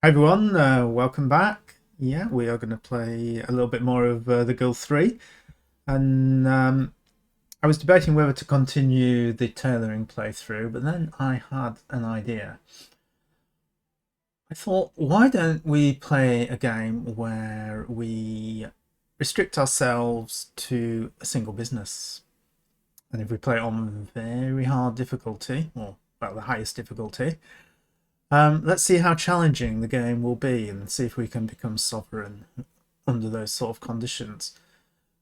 Hi everyone, welcome back. Yeah, we are going to play a little bit more of The Girl 3. And I was debating whether to continue the tailoring playthrough, but then I had an idea. I thought, why don't we play a game where we restrict ourselves to a single business? And if we play it on very hard difficulty, or well, the highest difficulty, let's see how challenging the game will be and see if we can become sovereign under those sort of conditions.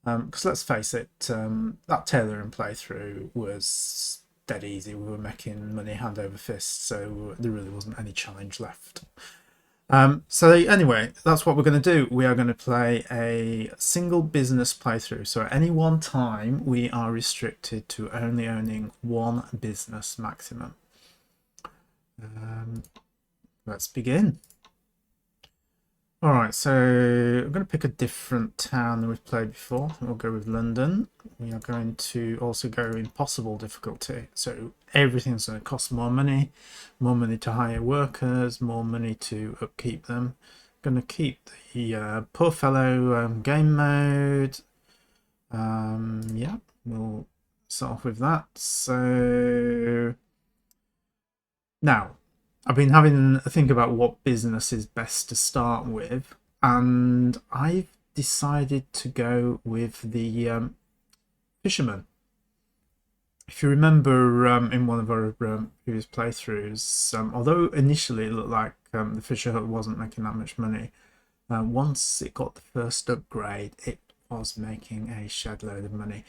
Because let's face it, that tailoring playthrough was dead easy. We were making money hand over fist, so there really wasn't any challenge left. So anyway, that's what we're going to do. We are going to play a single business playthrough. So at any one time, we are restricted to only owning one business maximum. Let's begin. All right, so I'm going to pick a different town than we've played before. We'll go with London. We are going to also go impossible difficulty. So everything's going to cost more money to hire workers, more money to upkeep them. I'm going to keep the poor fellow game mode. Yeah, we'll start off with that. So now, I've been having a think about what business is best to start with, and I've decided to go with the fisherman. If you remember in one of our previous playthroughs, although initially it looked like the fisher hut wasn't making that much money, once it got the first upgrade, it was making a shed load of money.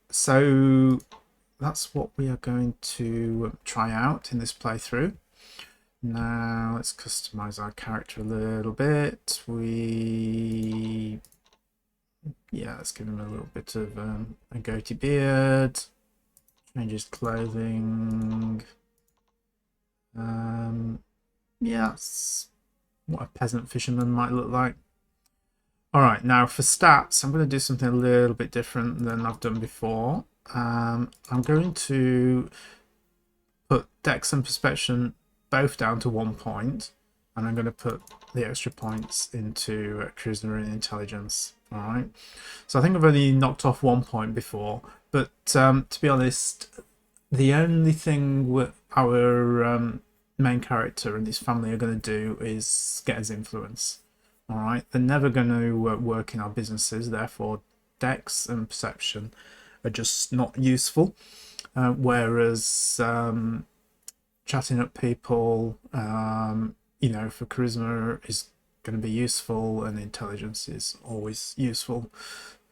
So that's what we are going to try out in this playthrough. Now let's customize our character a little bit. Let's give him a little bit of a goatee beard. Change his clothing. Yeah, that's what a peasant fisherman might look like. All right, now for stats, I'm going to do something a little bit different than I've done before. I'm going to put Dex and Perception both down to 1 point, and I'm going to put the extra points into Charisma and Intelligence. All right, so I think I've only knocked off 1 point before, but to be honest, the only thing our main character and his family are going to do is get his influence. All right, they're never going to work in our businesses, therefore Dex and Perception are just not useful. Whereas chatting up people, for charisma is going to be useful, and intelligence is always useful,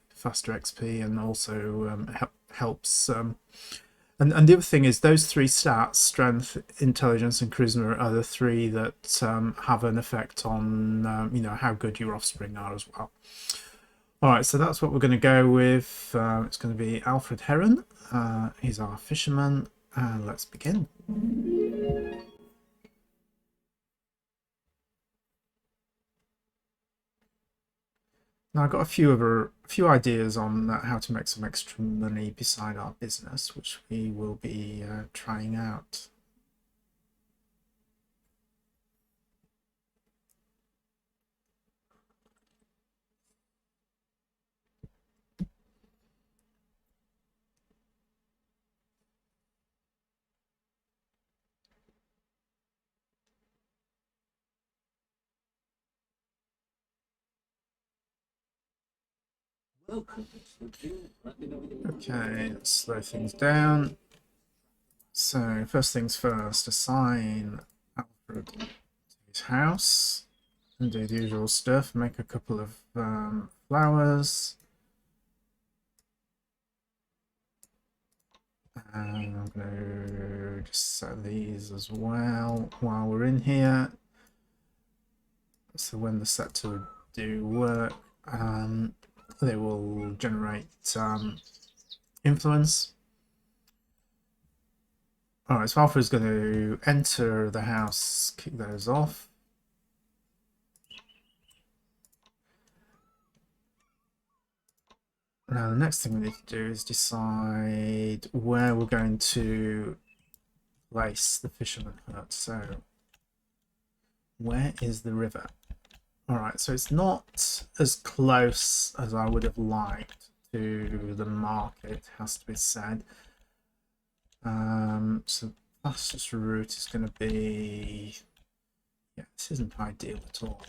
faster XP, and also helps. And the other thing is those three stats, strength, intelligence, and charisma, are the three that have an effect on how good your offspring are as well. All right, so that's what we're going to go with. It's going to be Alfred Heron. He's our fisherman, and let's begin. Now I've got a few ideas on how to make some extra money beside our business, which we will be trying out. Okay, let's slow things down. So first things first, assign Alfred to his house and do the usual stuff. Make a couple of flowers. And I'm going to just set these as well while we're in here. So when the set to do work, they will generate influence. All right, so Alpha's going to enter the house, kick those off. Now the next thing we need to do is decide where we're going to place the fisherman hut. So Where is the river? Alright, so it's not as close as I would have liked to the market, has to be said. So fastest route is going to be... Yeah, this isn't ideal at all.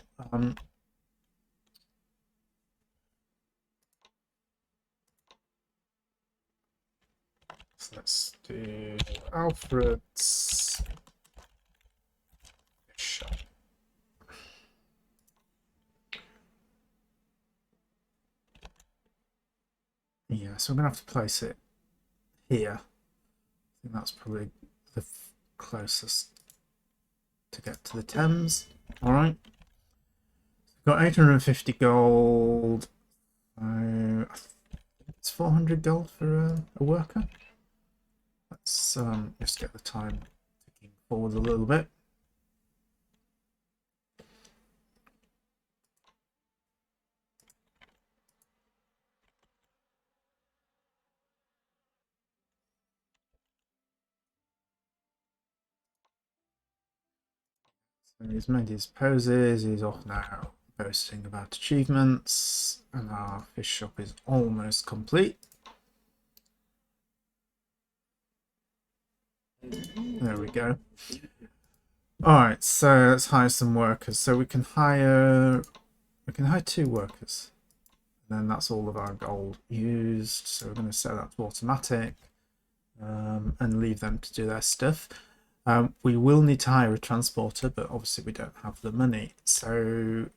So let's do Alfred's shop. Yeah, so I'm going to have to place it here. I think that's probably the closest to get to the Thames. All right. Got 850 gold. It's 400 gold for a worker. Let's just get the time ticking forward a little bit. So he's made his poses. He's off now, boasting about achievements, and our fish shop is almost complete. There we go. Alright, so let's hire some workers. So we can hire 2 workers. And then that's all of our gold used. So we're going to set that to automatic and leave them to do their stuff. We will need to hire a transporter, but obviously we don't have the money. So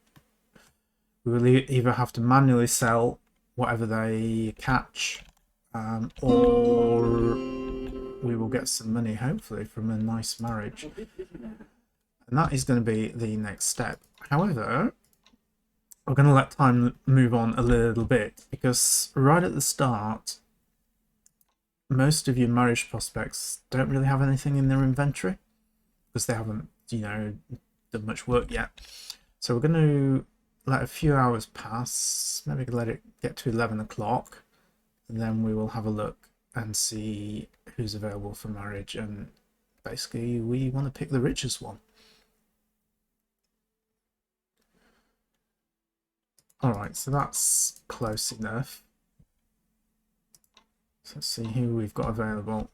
we will either have to manually sell whatever they catch, or we will get some money, hopefully, from a nice marriage. And that is going to be the next step. However, we're going to let time move on a little bit, because right at the start, most of your marriage prospects don't really have anything in their inventory, because they haven't, done much work yet. So we're going to let a few hours pass, maybe let it get to 11 o'clock, and then we will have a look and see who's available for marriage, and basically we want to pick the richest one. Alright, so that's close enough. So let's see who we've got available.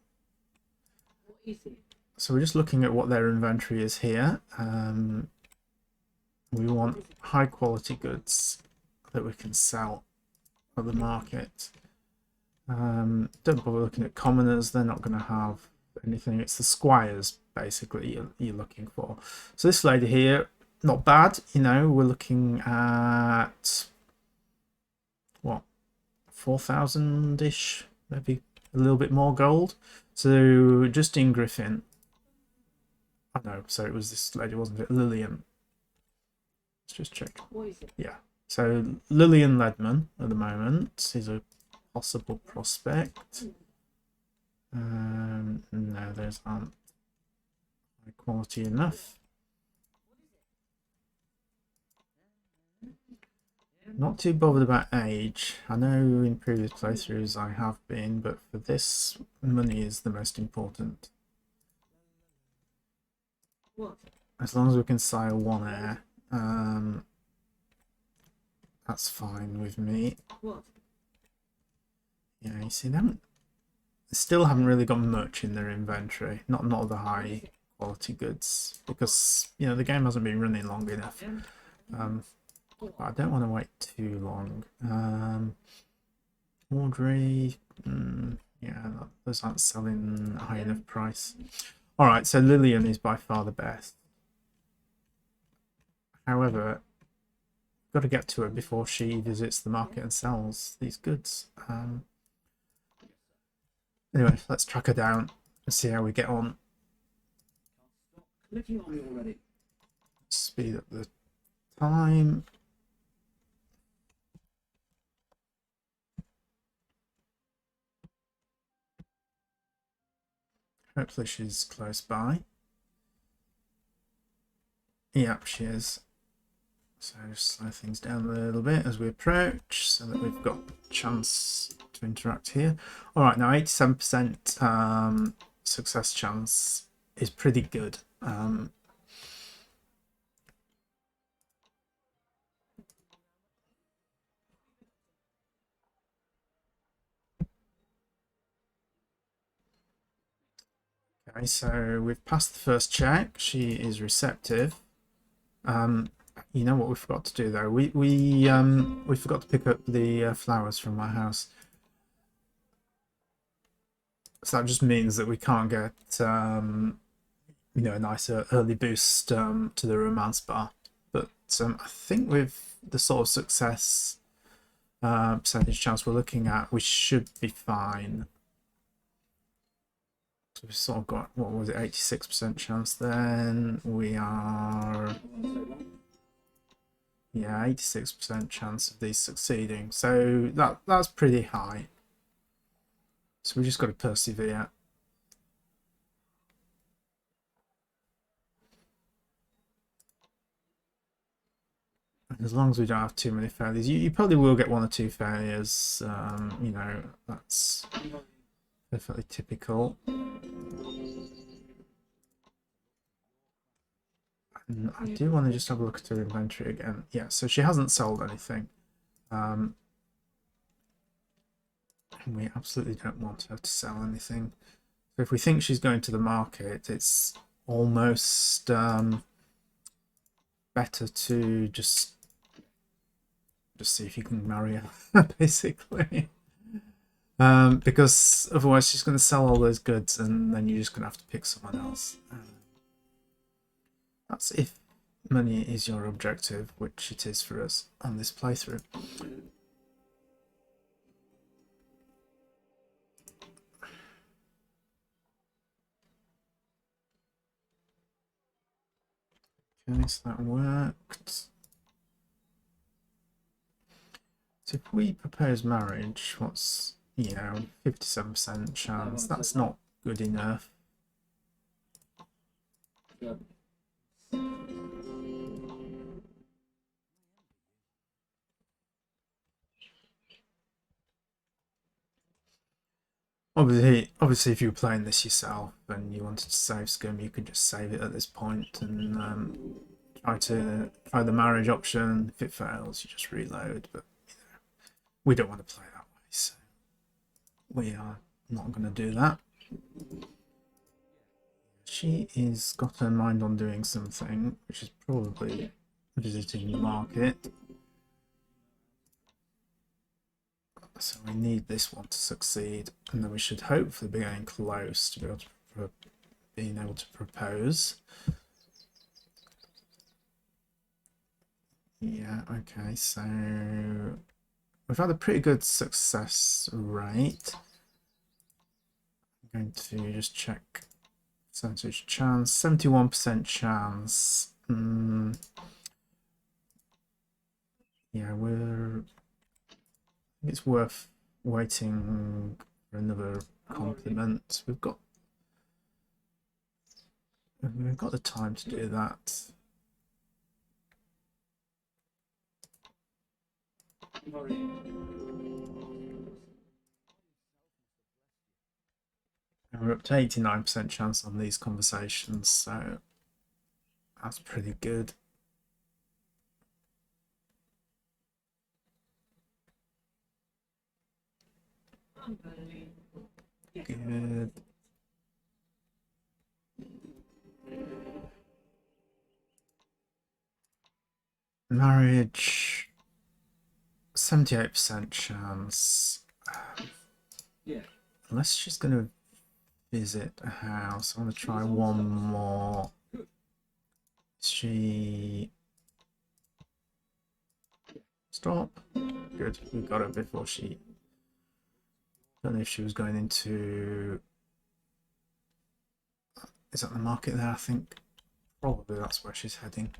So we're just looking at what their inventory is here. We want high quality goods that we can sell at the market. Don't bother looking at commoners, they're not going to have anything. It's the squires basically you're looking for. So this lady here, not bad, we're looking at what, 4,000-ish, maybe a little bit more gold. So Justine Griffin, I know, so it was this lady, wasn't it? Lillian. Let's just check. Yeah, so Lillian Ledman at the moment is a possible prospect. No, those aren't high quality enough. Not too bothered about age. I know in previous playthroughs I have been, but for this, money is the most important. As long as we can sire 1 heir, that's fine with me. Yeah, you see them? They still haven't really got much in their inventory. Not the high quality goods, because the game hasn't been running long enough. But I don't want to wait too long. Audrey, yeah, those aren't selling a high enough price. Alright, so Lillian is by far the best. However, got to get to her before she visits the market and sells these goods. Anyway, let's track her down and see how we get on. Speed up the time. Hopefully she's close by. Yep, she is. So just slow things down a little bit as we approach, so that we've got a chance to interact here. All right, now 87% success chance is pretty good. Okay, so we've passed the first check. She is receptive. You know what we forgot to do though? We forgot to pick up the flowers from my house. So that just means that we can't get you know, a nice early boost to the romance bar. But I think with the sort of success percentage chance we're looking at, we should be fine. So we've sort of got, what was it, 86% chance then. We are, yeah, 86% chance of these succeeding. So that's pretty high. So we just got to persevere. As long as we don't have too many failures, you probably will get one or two failures. You know, that's perfectly typical. And I do want to just have a look at her inventory again. Yeah, so she hasn't sold anything. And we absolutely don't want her to sell anything. So if we think she's going to the market, it's almost better to just see if you can marry her, basically. Because otherwise she's going to sell all those goods and then you're just going to have to pick someone else. That's if money is your objective, which it is for us on this playthrough. Okay, so that worked. So if we propose marriage, what's, you know, 57% chance? That's not good enough. Obviously, if you were playing this yourself and you wanted to save scum, you could just save it at this point and try the marriage option. If it fails, you just reload. But you know, we don't want to play that way, so we are not going to do that. She is got her mind on doing something, which is probably visiting the market. So we need this one to succeed, and then we should hopefully be getting close to be able to being able to propose. Yeah, okay, so we've had a pretty good success rate. I'm going to just check percentage chance, 71% chance. Yeah, it's worth waiting for another compliment. We've got the time to do that. And we're up to 89% chance on these conversations, so that's pretty good. Good. Marriage, 78% chance. Yeah. Unless she's going to visit a house. I want to try one more. She... Stop. Good. We got her before she... Don't know if she was going into... Is that the market there? I think probably that's where she's heading.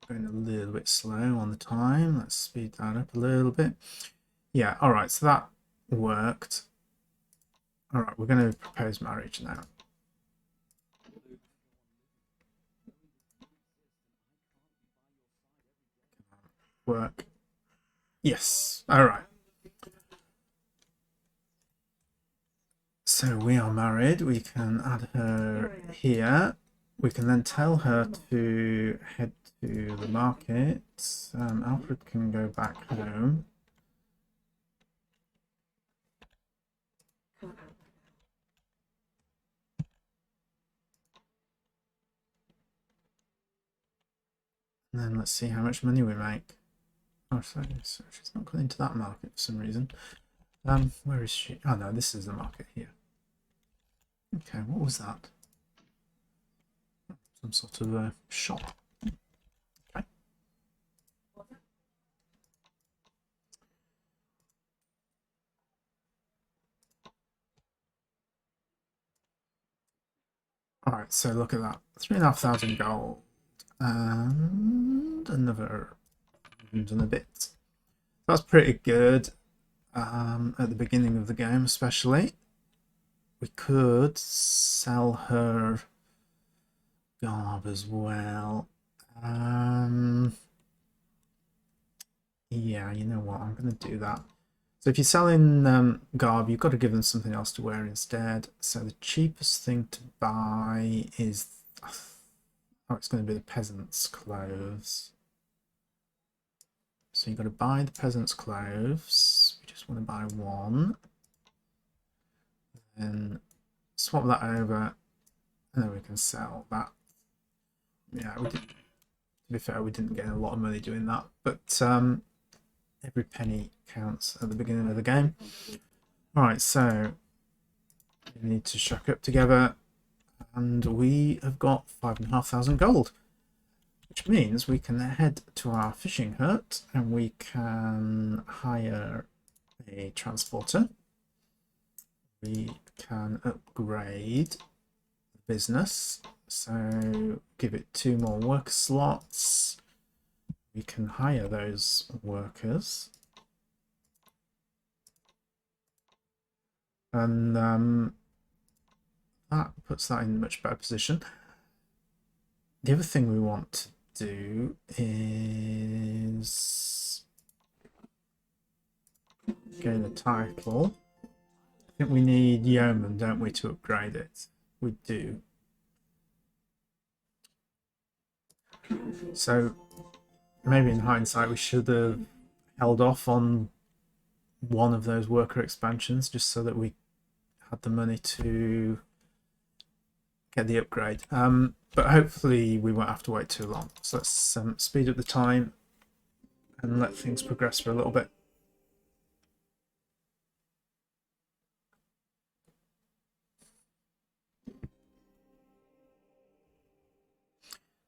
Going a little bit slow on the time. Let's speed that up a little bit. Yeah, all right, so that worked. All right, we're going to propose marriage now. Work. Yes, all right. So we are married. We can add her here. We can then tell her to head to the market. Alfred can go back home. And then let's see how much money we make. Oh, so she's not gone into that market for some reason. Where is she? Oh no, this is the market here. Okay, what was that? Some sort of a shop. Okay. Alright, so look at that. 3,500 gold. And another and a bit. That's pretty good. At the beginning of the game especially. We could sell her garb as well. Yeah, you know what? I'm going to do that. So if you're selling garb, you've got to give them something else to wear instead. So the cheapest thing to buy is... Oh, it's going to be the peasant's clothes. So you've got to buy the peasant's clothes. We just want to buy one. Then swap that over. And then we can sell that. Yeah, we did. To be fair, we didn't get a lot of money doing that. But every penny counts at the beginning of the game. Alright, so we need to shack up together. And we have got 5,500 gold. Which means we can head to our fishing hut and we can hire a transporter. We can upgrade the business. So give it 2 more worker slots. We can hire those workers. And that puts that in a much better position. The other thing we want to do is gain a title. I think we need yeoman, don't we, to upgrade it? We do. So maybe in hindsight we should have held off on one of those worker expansions just so that we had the money to get the upgrade. But hopefully we won't have to wait too long. So let's speed up the time and let things progress for a little bit.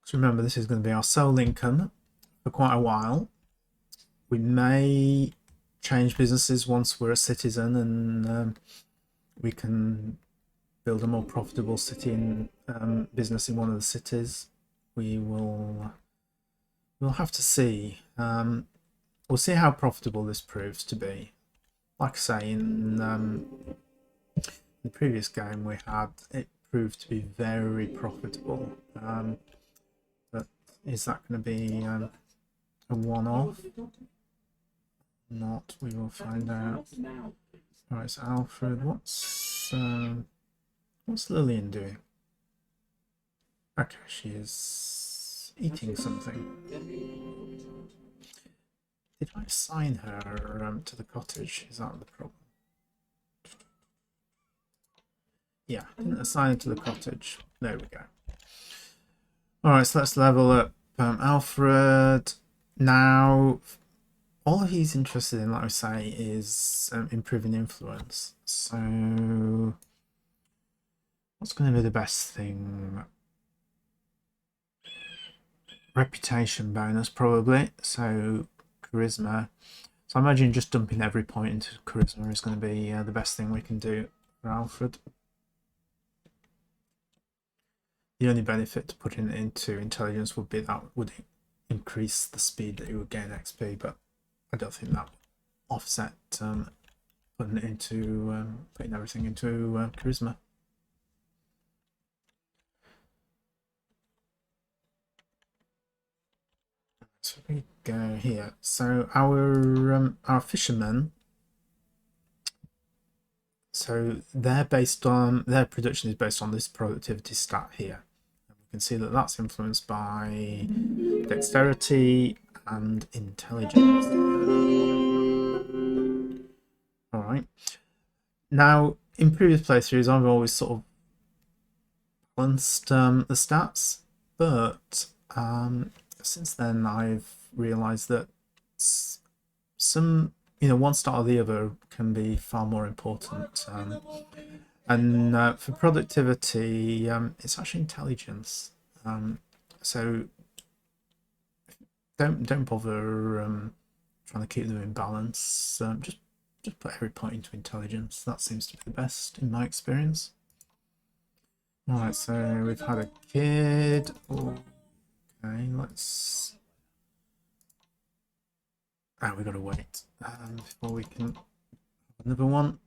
So remember, this is going to be our sole income for quite a while. We may change businesses once we're a citizen and we can build a more profitable city and business in one of the cities. We'll have to see. We'll see how profitable this proves to be. Like I say, in the previous game we had, it proved to be very profitable. But is that going to be a one-off? Not. We will find out. Alright, so Alfred, what's Lillian doing? Okay, she is eating something. Did I assign her to the cottage? Is that the problem? Yeah, didn't assign her to the cottage. There we go. Alright, so let's level up Alfred. Now, all he's interested in, like I say, is improving influence. So, what's going to be the best thing? Reputation bonus, probably. So, charisma. So, I imagine just dumping every point into charisma is going to be the best thing we can do for Alfred. The only benefit to putting it into intelligence would be that would increase the speed that you would gain XP, but I don't think that would offset putting it into putting everything into charisma. So we go here. So our fishermen. So they're based on their production is based on this productivity stat here. And we can see that that's influenced by dexterity and intelligence. All right. Now, in previous playthroughs, I've always sort of balanced the stats, but since then I've realised that some, one stat or the other can be far more important. And for productivity, it's actually intelligence. So don't bother trying to keep them in balance. Just put every point into intelligence. That seems to be the best in my experience. Alright, so we've had a kid. Okay, let's... Oh, we've got to wait before we can have another one.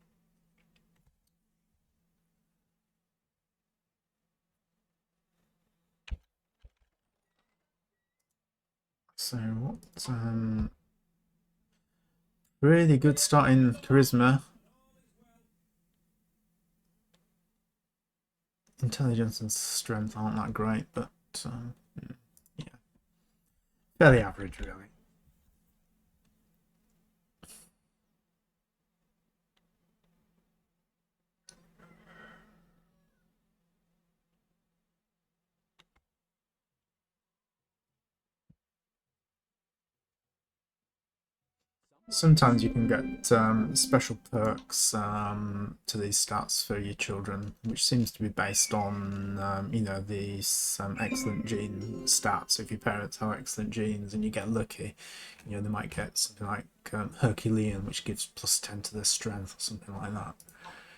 So what... really good start in charisma. Intelligence and strength aren't that great, but yeah, fairly average, really. Sometimes you can get special perks to these stats for your children, which seems to be based on, these excellent gene stats. If your parents have excellent genes and you get lucky, they might get something like Herculean, which gives +10 to their strength or something like that.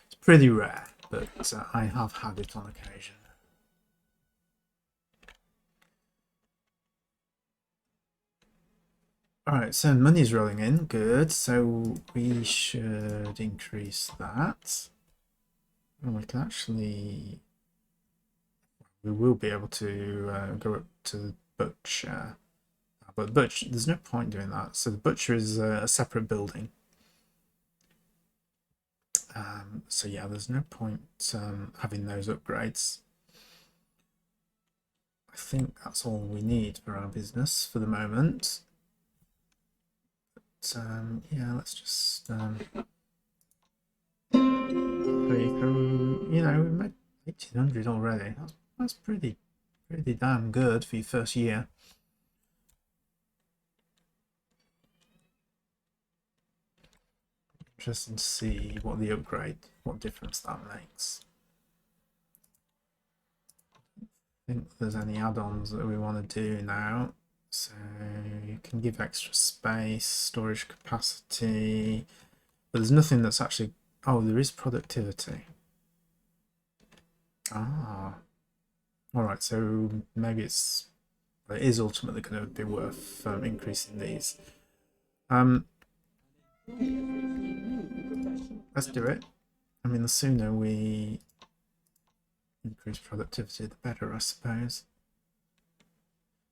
It's pretty rare, but I have had it on occasion. Alright, so money's rolling in, good. So we should increase that. And we can actually... We will be able to go up to the butcher. But the butcher, there's no point doing that. So the butcher is a separate building. So yeah, there's no point having those upgrades. I think that's all we need for our business for the moment. Yeah, let's just so you can, we made 1800 already. That's pretty damn good for your first year. Interesting to see what difference that makes. I think there's any add-ons that we want to do now. So you can give extra space, storage capacity, but there's nothing that's actually... Oh, there is productivity. Ah. Alright, so maybe it is ultimately going to be worth increasing these. Let's do it. I mean, the sooner we increase productivity, the better, I suppose.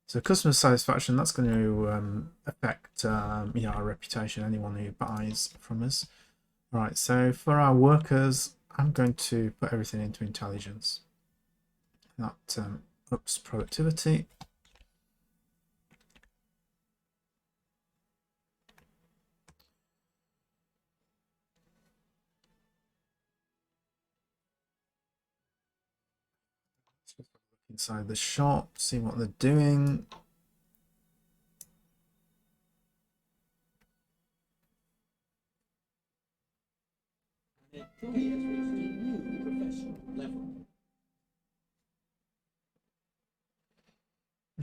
So customer satisfaction, that's going to affect our reputation, anyone who buys from us. Right, so for our workers, I'm going to put everything into intelligence. That ups productivity. Let's just look inside the shop, see what they're doing.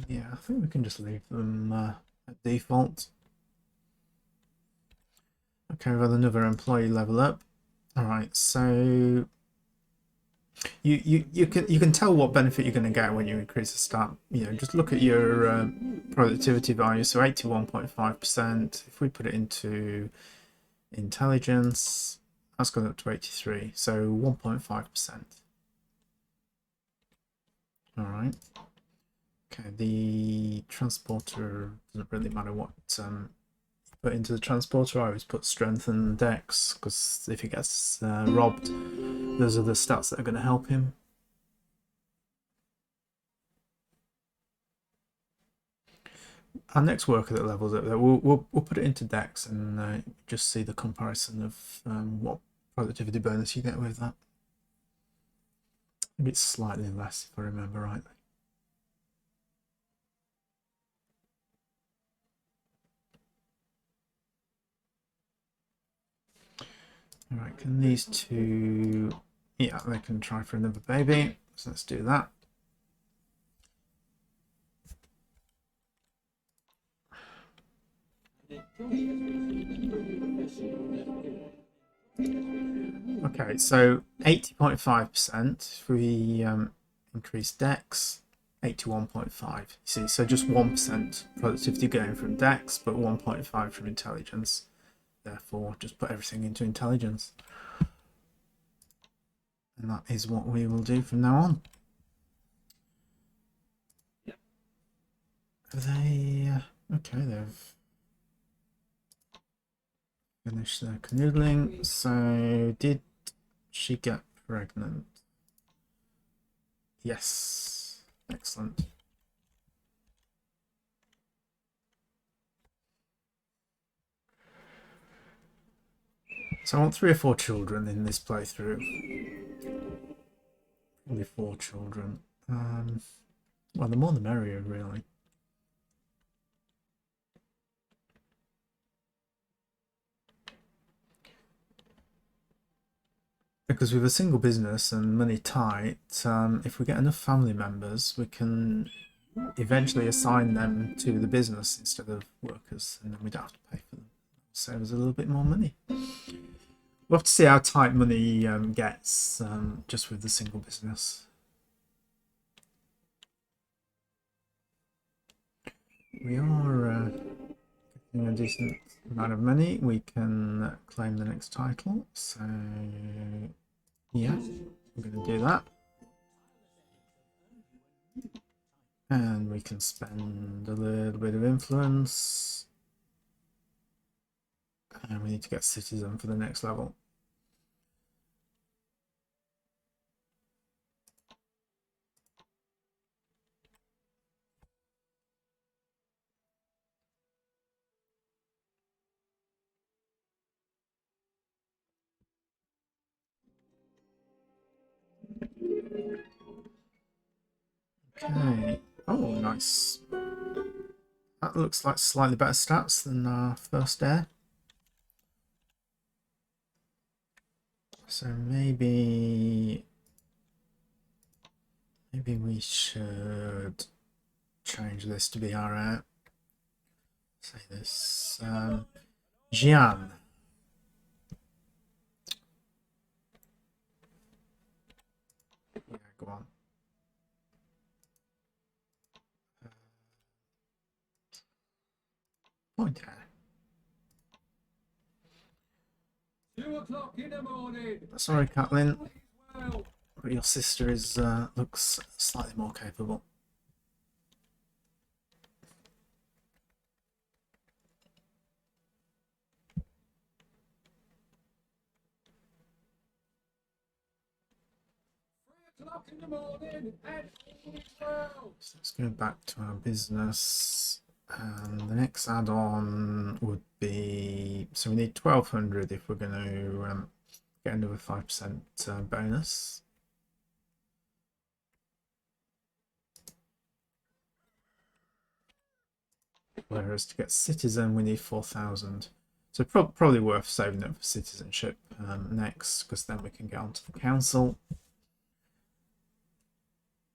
Yeah, I think we can just leave them at default. Okay, we've got another employee level up. All right, so you can tell what benefit you're going to get when you increase the stat. Just look at your productivity value. So 81.5%. If we put it into intelligence, that's gone up to 83. So 1.5%. All right. Okay, the transporter doesn't really matter what put into the transporter. I always put strength and dex, because if he gets robbed, those are the stats that are going to help him. Our next worker that levels up there, we'll put it into dex and just see the comparison of what productivity bonus you get with that. Maybe it's slightly less, if I remember rightly. Alright, can these two... Yeah, they can try for another baby. So let's do that. Okay, so 80.5%. If we increase dex, 81.5. See, so just 1% productivity going from dex, but 1.5 from intelligence. Therefore, just put everything into intelligence. And that is what we will do from now on. Are they... okay, they've finished their canoodling. So, did she get pregnant? Yes. Excellent. So I want 3 or 4 children in this playthrough. Only 4 children. Well, the more the merrier, really. Because with a single business and money tight, if we get enough family members, we can eventually assign them to the business instead of workers, and then we don't have to pay for them. Save us a little bit more money. We'll have to see how tight money gets just with the single business. We are getting a decent amount of money. We can claim the next title. So, yeah, I'm going to do that. And we can spend a little bit of influence. And we need to get citizen for the next level. Okay. Oh, nice. That looks like slightly better stats than our first air. So maybe we should change this to be our air. Say this. Jian. Yeah, go on. Point air. 2 o'clock in the morning. Sorry, Catelyn, but your sister is looks slightly more capable. In the morning and all is well. So let's go back to our business. And the next add-on would be, so we need 1200 if we're going to get another 5% bonus. Whereas to get citizen we need 4000. So probably worth saving up for citizenship next, because then we can get onto the council.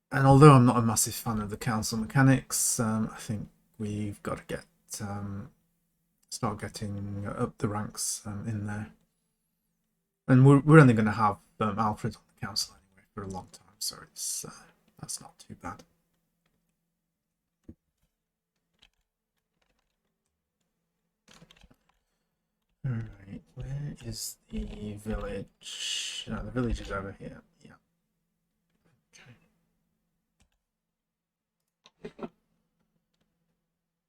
And although I'm not a massive fan of the council mechanics, I think we've got to get start getting up the ranks in there. And we're only going to have Alfred on the council anyway for a long time, so it's that's not too bad. Alright, where is the village? No, the village is over here. Yeah. Okay.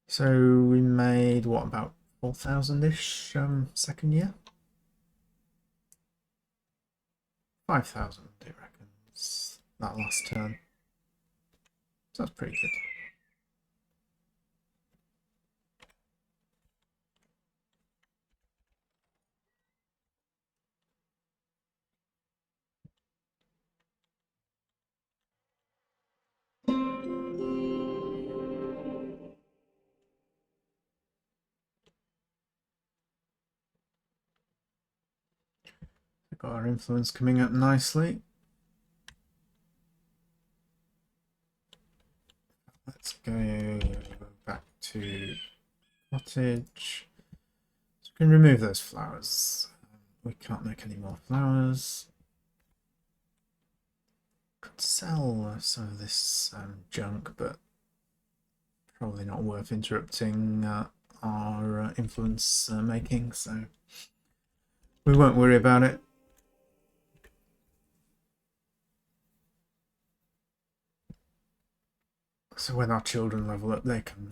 So we made what, about 4,000-ish second year? 5,000, I reckon, that last turn. So that's pretty good. We've got our influence coming up nicely. Let's go back to cottage. So we can remove those flowers. We can't make any more flowers. Could sell some of this junk, but probably not worth interrupting our influence making, so we won't worry about it. So when our children level up,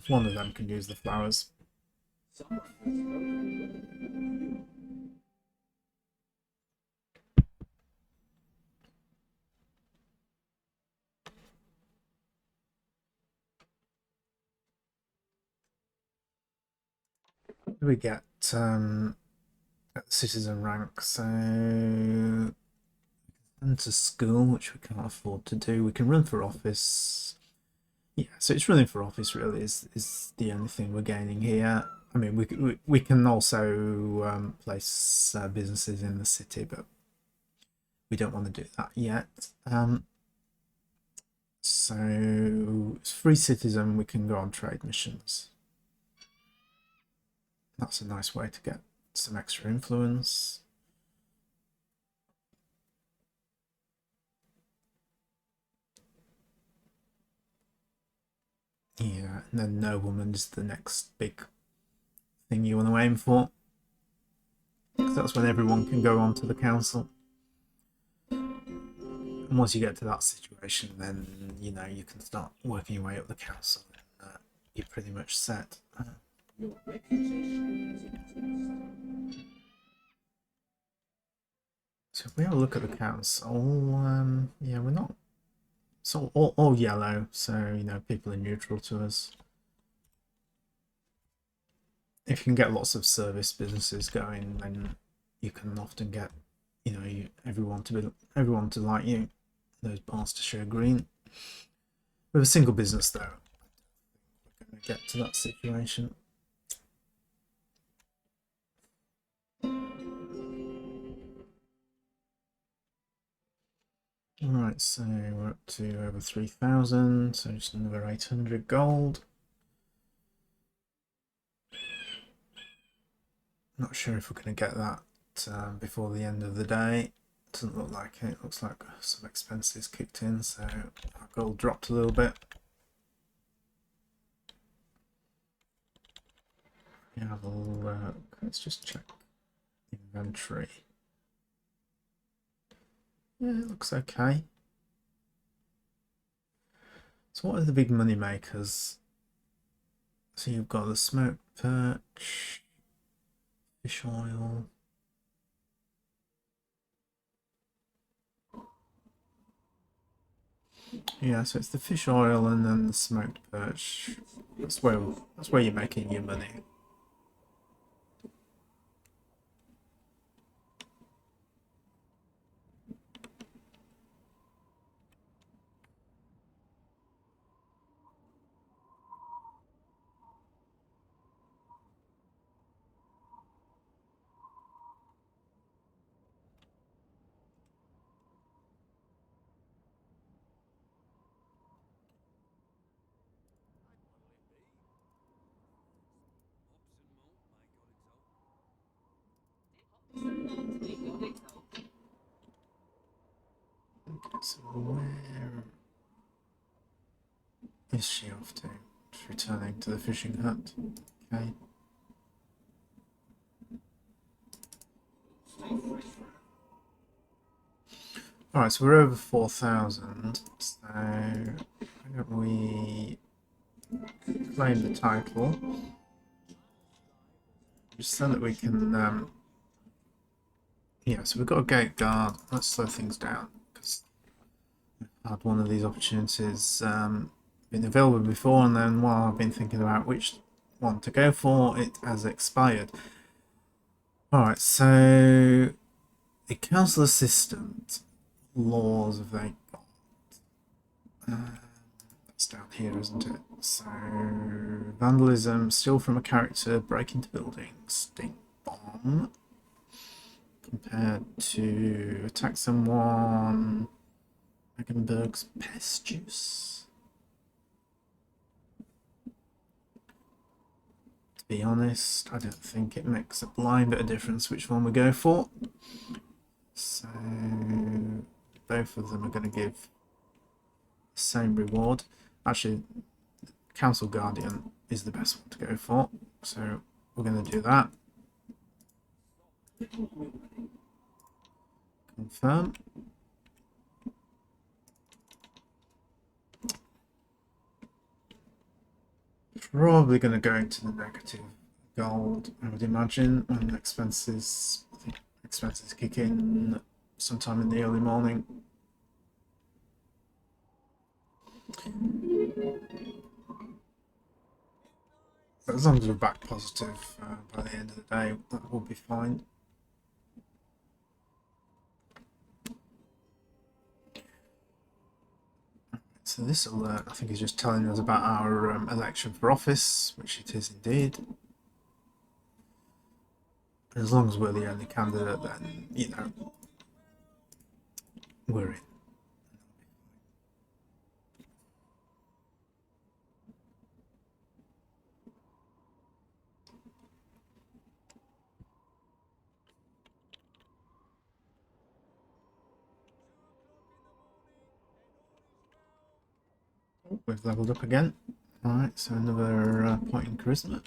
one of them can use the flowers. We get at the citizen rank, so enter school, which we can't afford to do. We can run for office. Yeah, so it's running for office really is the only thing we're gaining here. I mean, we can also place businesses in the city, but we don't want to do that yet. So it's free citizen, we can go on trade missions. That's a nice way to get some extra influence. Yeah, and then nobleman is the next big thing you want to aim for. Because that's when everyone can go on to the council. And once you get to that situation, then you know you can start working your way up the council, and you're pretty much set. So if we have a look at the council, yeah, we're not. It's all yellow, so you know people are neutral to us. If you can get lots of service businesses going, then you can often get, you know, everyone to like you. Those bars to show green. With a single business, though, we're going to get to that situation. Alright, so we're up to over 3,000, so just another 800 gold. Not sure if we're going to get that before the end of the day. Doesn't look like it. Looks like some expenses kicked in, so our gold dropped a little bit. Have a look. Let's just check inventory. Yeah, it looks okay. So what are the big money makers? So you've got the smoked perch, fish oil. Yeah, so it's the fish oil and then the smoked perch. That's where you're making your money. So where is she off to? She's returning to the fishing hut. Okay. Alright, so we're over 4,000. So why don't we claim the title? Just so that we can yeah, so we've got a gate guard. Let's slow things down because I've had one of these opportunities been available before, and then while I've been thinking about which one to go for, it has expired. Alright, so the council assistant laws have they got? That's down here, isn't it? So vandalism, steal from a character, break into buildings, stink bomb, compared to attack someone. Mecklenburg's pest juice. To be honest, I don't think it makes a blind bit of difference which one we go for. So both of them are going to give the same reward. Actually, Council Guardian is the best one to go for, so we're going to do that. Confirm. Probably going to go into the negative gold, I would imagine, when expenses, I think expenses kick in sometime in the early morning. But as long as we're back positive by the end of the day, that will be fine. So this alert, I think, is just telling us about our election for office, which it is indeed. As long as we're the only candidate, then, you know, we're in. We've leveled up again. Alright, so another point in charisma.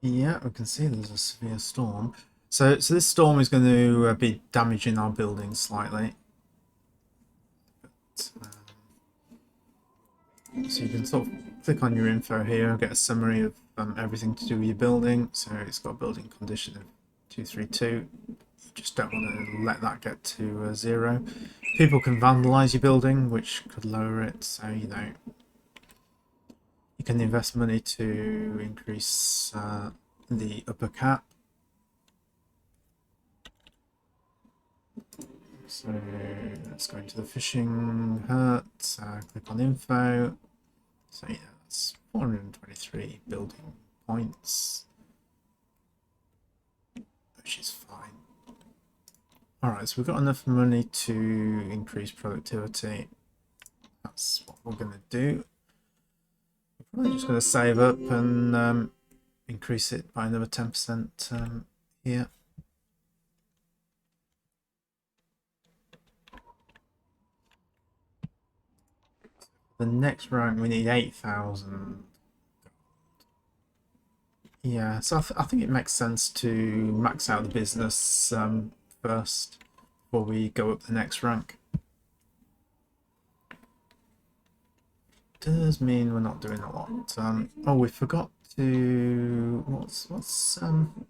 Yeah, we can see there's a severe storm. So this storm is going to be damaging our buildings slightly. But, so you can sort of click on your info here and get a summary of everything to do with your building. So it's got a building condition of 232. You just don't want to let that get to 0. People can vandalise your building, which could lower it. So, you know, you can invest money to increase the upper cap. So let's go into the fishing hut, click on info. So yeah, that's 423 building points, which is fine. Alright, so we've got enough money to increase productivity. That's what we're going to do. We're probably just going to save up and increase it by another 10% here. The next rank we need 8,000. Yeah, so I think it makes sense to max out the business first before we go up the next rank. Does mean we're not doing a lot. Oh, we forgot to we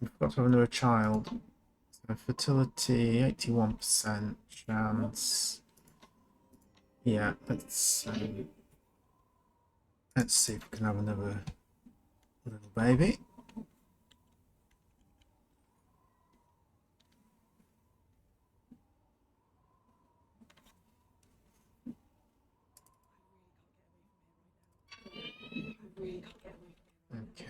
forgot to have another child. So fertility 81% chance. Yeah, let's see if we can have another little baby. Okay.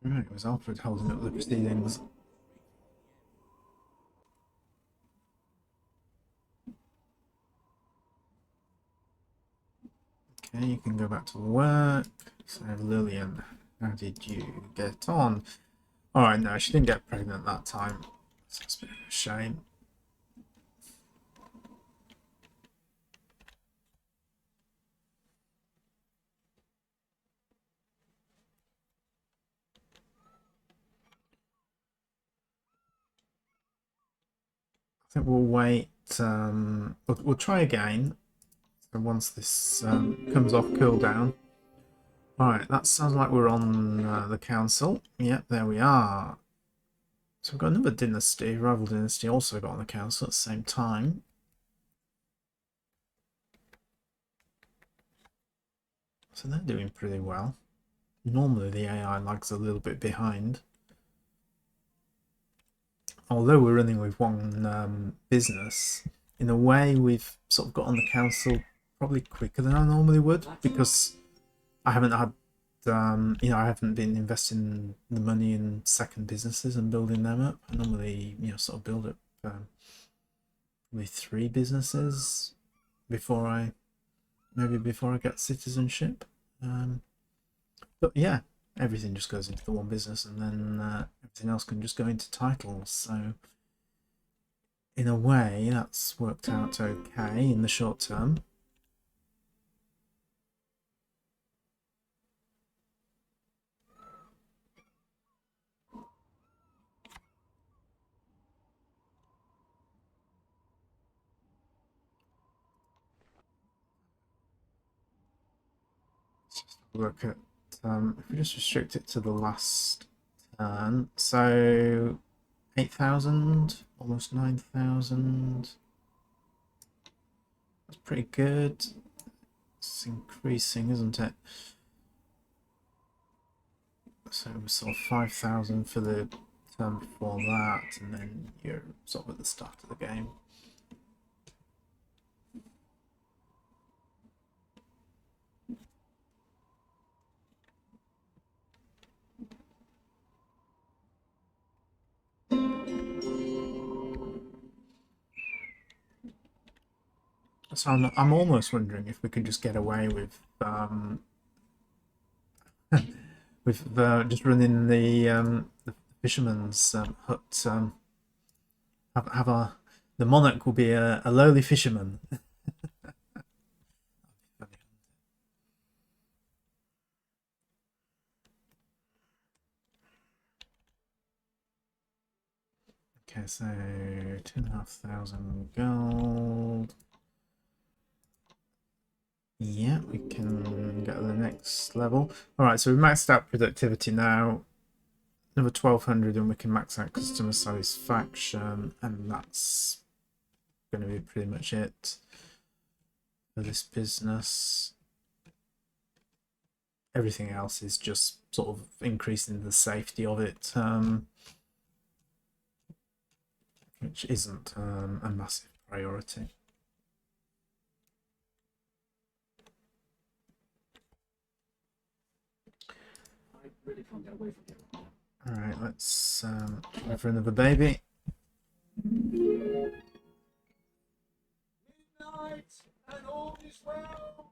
Right, it was Alfred holding up the proceedings. Okay, you can go back to work. So Lillian, how did you get on? Alright, no, she didn't get pregnant that time. It's a bit of a shame. I think we'll wait. We'll try again. So once this comes off cooldown. Alright, that sounds like we're on the council. Yep, there we are. So we've got another dynasty, rival dynasty, also got on the council at the same time. So they're doing pretty well. Normally the AI lags a little bit behind. Although we're running with one business, in a way we've sort of got on the council probably quicker than I normally would, because I haven't had, I haven't been investing the money in second businesses and building them up. I normally, sort of build up probably 3 businesses before I get citizenship. But yeah, everything just goes into the one business, and then everything else can just go into titles. So in a way, that's worked out okay in the short term. Look at if we just restrict it to the last turn, so 8,000, almost 9,000. That's pretty good. It's increasing, isn't it? So we saw 5,000 for the turn before that, and then you're sort of at the start of the game. So I'm almost wondering if we could just get away with just running the fisherman's hut. Have the monarch will be a lowly fisherman. Okay, so 2,500 gold. Yeah, we can get to the next level. Alright, so we've maxed out productivity now. Another 1,200 and we can max out customer satisfaction, and that's going to be pretty much it for this business. Everything else is just sort of increasing the safety of it, which isn't a massive priority. Alright, let's try for another baby. Midnight, and all is well.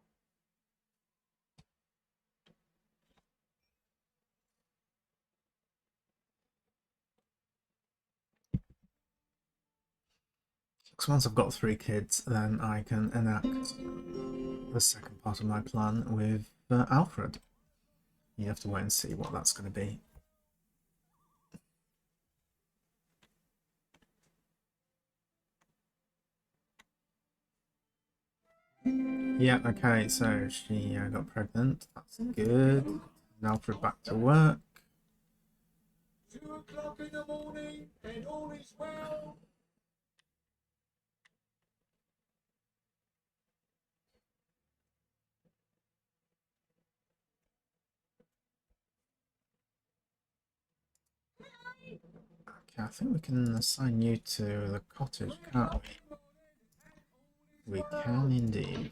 So once I've got 3 kids, then I can enact the second part of my plan with Alfred. You have to wait and see what that's going to be. Yeah, okay, so she got pregnant. That's good. Alfred back to work. 2 o'clock in the morning, and all is well. Okay, I think we can assign you to the cottage, can't we? We can indeed.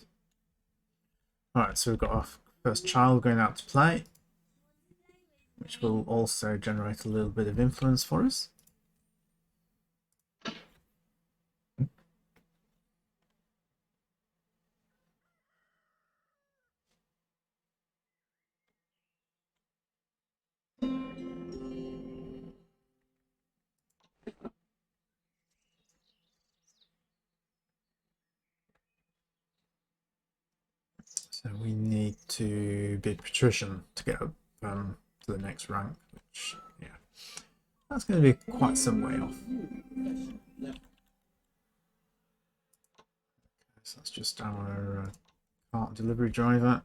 Alright, so we've got our first child going out to play, which will also generate a little bit of influence for us. So we need to be a patrician to get up to the next rank, which, yeah, that's going to be quite some way off. So that's just our cart delivery driver.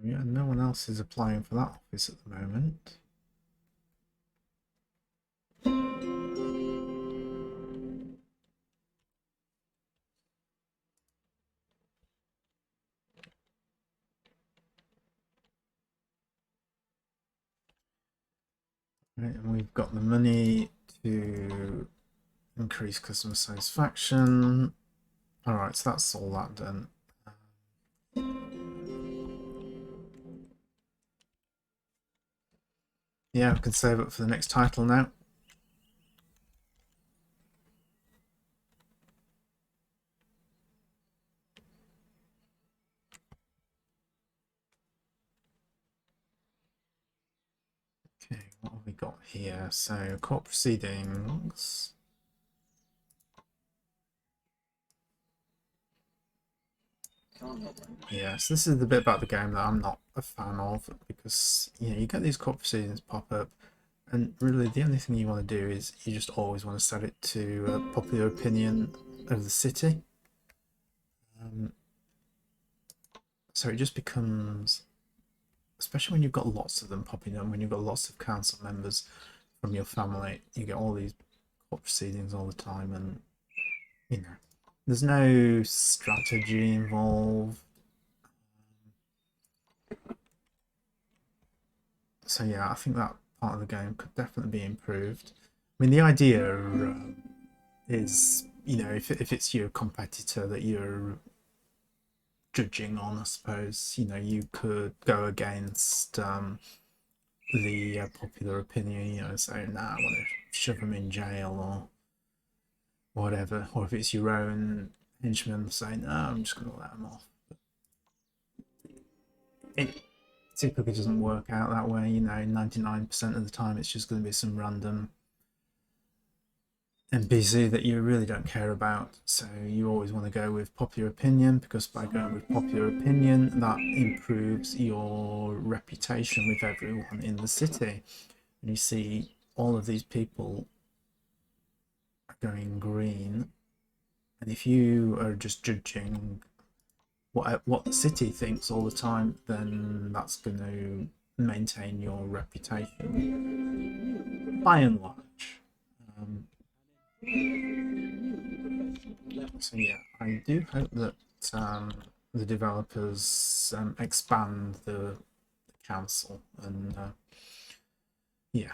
Yeah, no one else is applying for that office at the moment. Right, and we've got the money to increase customer satisfaction. All right, so that's all that done. Yeah, we can save up for the next title now. Okay, what have we got here? So, court proceedings. Yeah, so this is the bit about the game that I'm not a fan of, because you get these court proceedings pop up, and really the only thing you want to do is you just always want to set it to popular opinion of the city. So it just becomes, especially when you've got lots of them popping up, when you've got lots of council members from your family, you get all these court proceedings all the time, and there's no strategy involved. So yeah, I think that part of the game could definitely be improved. I mean, the idea is, if it's your competitor that you're judging on, I suppose, you could go against the popular opinion, say, nah, I want to shove them in jail or whatever. Or if it's your own henchman saying, no, I'm just going to let them off. It typically doesn't work out that way, 99% of the time it's just going to be some random NPC that you really don't care about. So you always want to go with popular opinion, because by going with popular opinion, that improves your reputation with everyone in the city. And you see all of these people are going green, and if you are just judging what the city thinks all the time, then that's going to maintain your reputation by and large. So yeah, I do hope that the developers expand the council and yeah,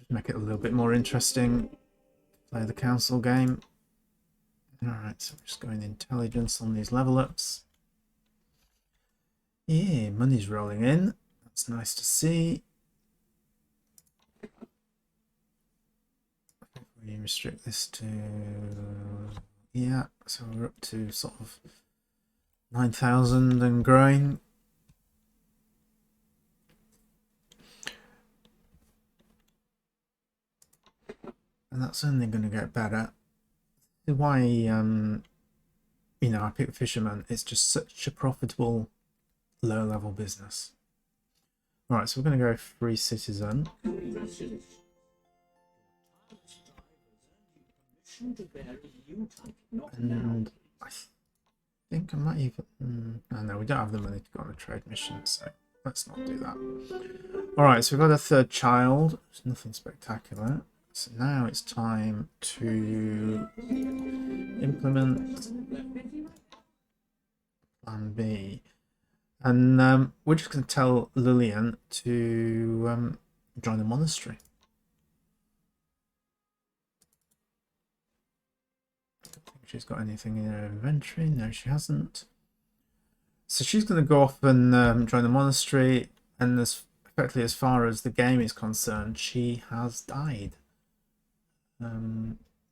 make it a little bit more interesting. Play the council game. Alright, so we're just going intelligence on these level ups. Yeah, money's rolling in. That's nice to see. We restrict this to, yeah, so we're up to sort of 9,000 and growing. And that's only going to get better. Why, I pick fisherman. It's just such a profitable low-level business. Right, so we're going to go free citizen. And I think I might even... oh, no, we don't have the money to go on a trade mission, so let's not do that. Alright, so we've got a third child. It's nothing spectacular. So now it's time to implement Plan B. And we're just going to tell Lillian to join the monastery. she's got anything in her inventory. No, she hasn't. So she's going to go off and join the monastery, and effectively, as far as the game is concerned, she has died.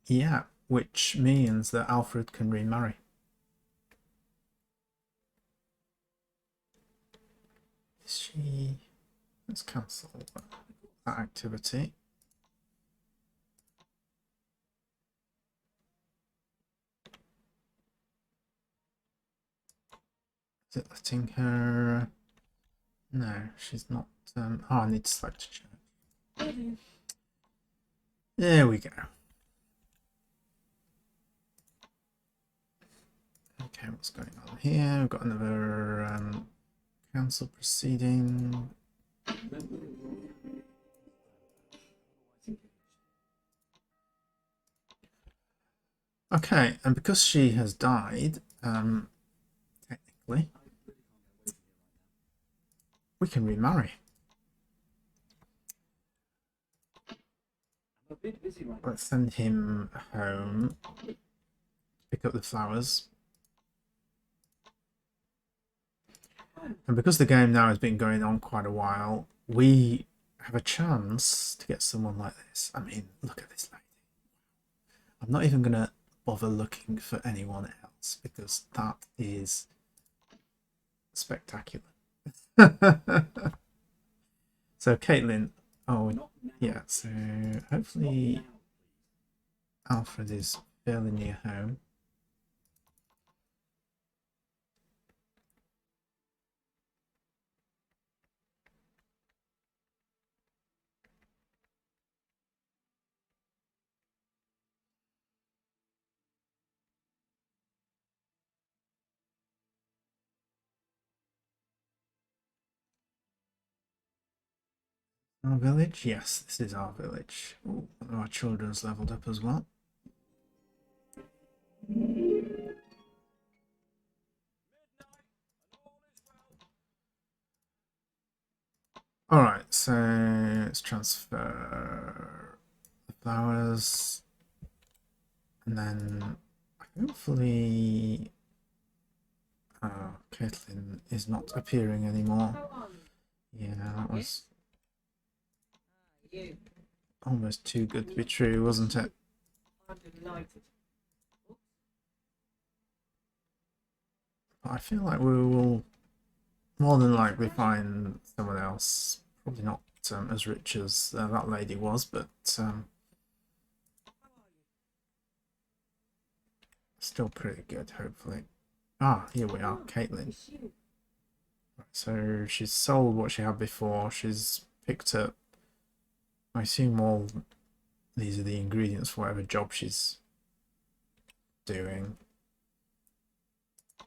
Yeah, which means that Alfred can remarry. Is she... Let's cancel that activity. Is it letting her... No, she's not... Oh, I need to select church. There we go. Okay, what's going on here? We've got another council proceeding. Okay, and because she has died, technically, we can remarry. Let's send him home, pick up the flowers. And because the game now has been going on quite a while, we have a chance to get someone like this. I mean, look at this lady. I'm not even going to bother looking for anyone else because that is spectacular. So Caitlin, oh yeah, so hopefully Alfred is fairly near home. Our village? Yes, this is our village. Ooh, our children's leveled up as well. Alright, so let's transfer the flowers. And then hopefully Caitlin is not appearing anymore. Yeah, that was almost too good to be true, wasn't it? But I feel like we will more than likely find someone else. Probably not as rich as that lady was, but still pretty good, hopefully. Ah, here we are, Caitlin. So she's sold what she had before. She's picked up, I assume all these are the ingredients for whatever job she's doing.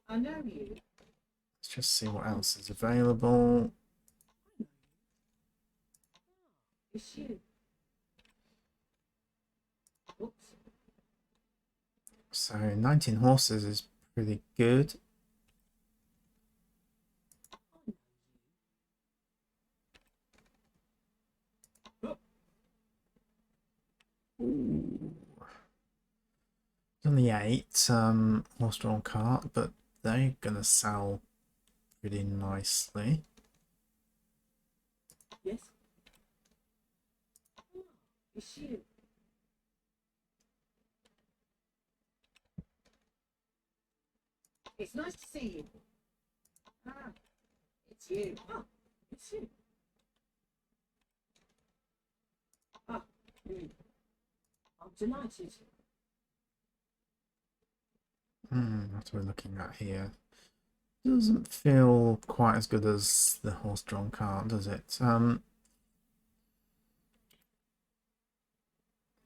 I know you. Let's just see what else is available. It's you. Oops. So 19 horses is pretty good. Ooh. Only 8 horse-drawn cart, but they're gonna sell pretty nicely. Yes. Oh, it's you. It's nice to see you. Ah, it's you. Oh, it's you. Ah, I'm delighted. What we're looking at here doesn't feel quite as good as the horse-drawn cart, does it?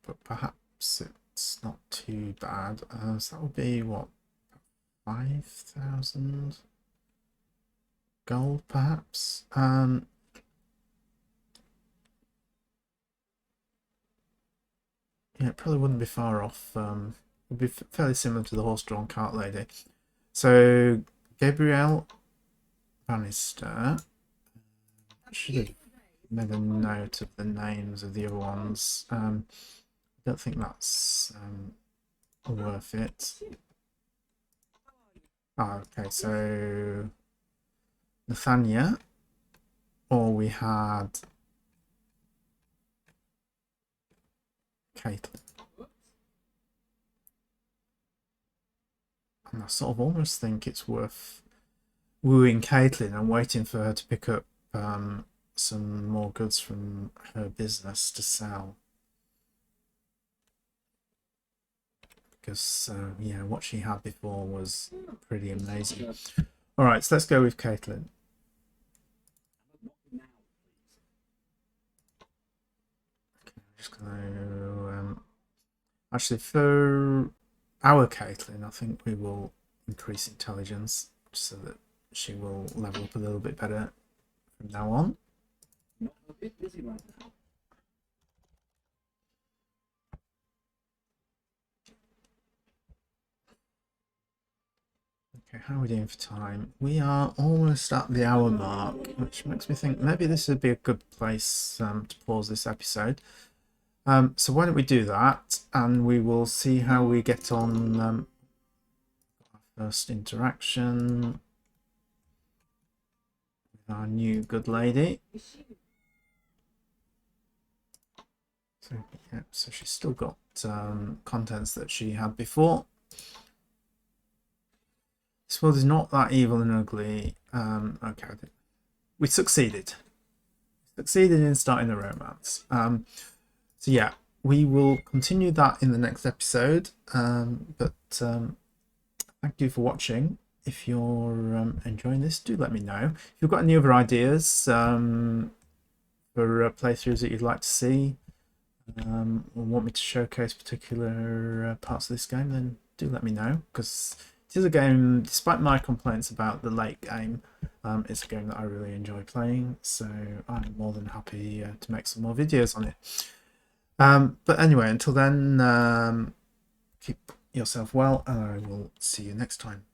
But perhaps it's not too bad. So that would be what, 5,000 gold, perhaps. Yeah, it probably wouldn't be far off. It'd be fairly similar to the horse-drawn cart lady. So Gabrielle Bannister. Should have made a note of the names of the other ones. I don't think that's worth it. Oh, okay, so Nathania, or we had Caitlin. And I sort of almost think it's worth wooing Caitlin and waiting for her to pick up some more goods from her business to sell. Because, yeah, what she had before was pretty amazing. All right, so let's go with Caitlin. Okay, I'm just going to... actually, for our Caitlin, I think we will increase intelligence so that she will level up a little bit better from now on. I'm a bit busy right now. Okay, how are we doing for time? We are almost at the hour mark, which makes me think maybe this would be a good place to pause this episode. So why don't we do that, and we will see how we get on our first interaction with our new good lady. So, yeah, so she's still got contents that she had before. This world is not that evil and ugly. Okay, we succeeded. Succeeded in starting a romance. So yeah, we will continue that in the next episode. But thank you for watching. If you're enjoying this, do let me know. If you've got any other ideas for playthroughs that you'd like to see, or want me to showcase particular parts of this game, then do let me know, because it is a game, despite my complaints about the late game, it's a game that I really enjoy playing, so I'm more than happy to make some more videos on it. But anyway, until then, keep yourself well, and I will see you next time.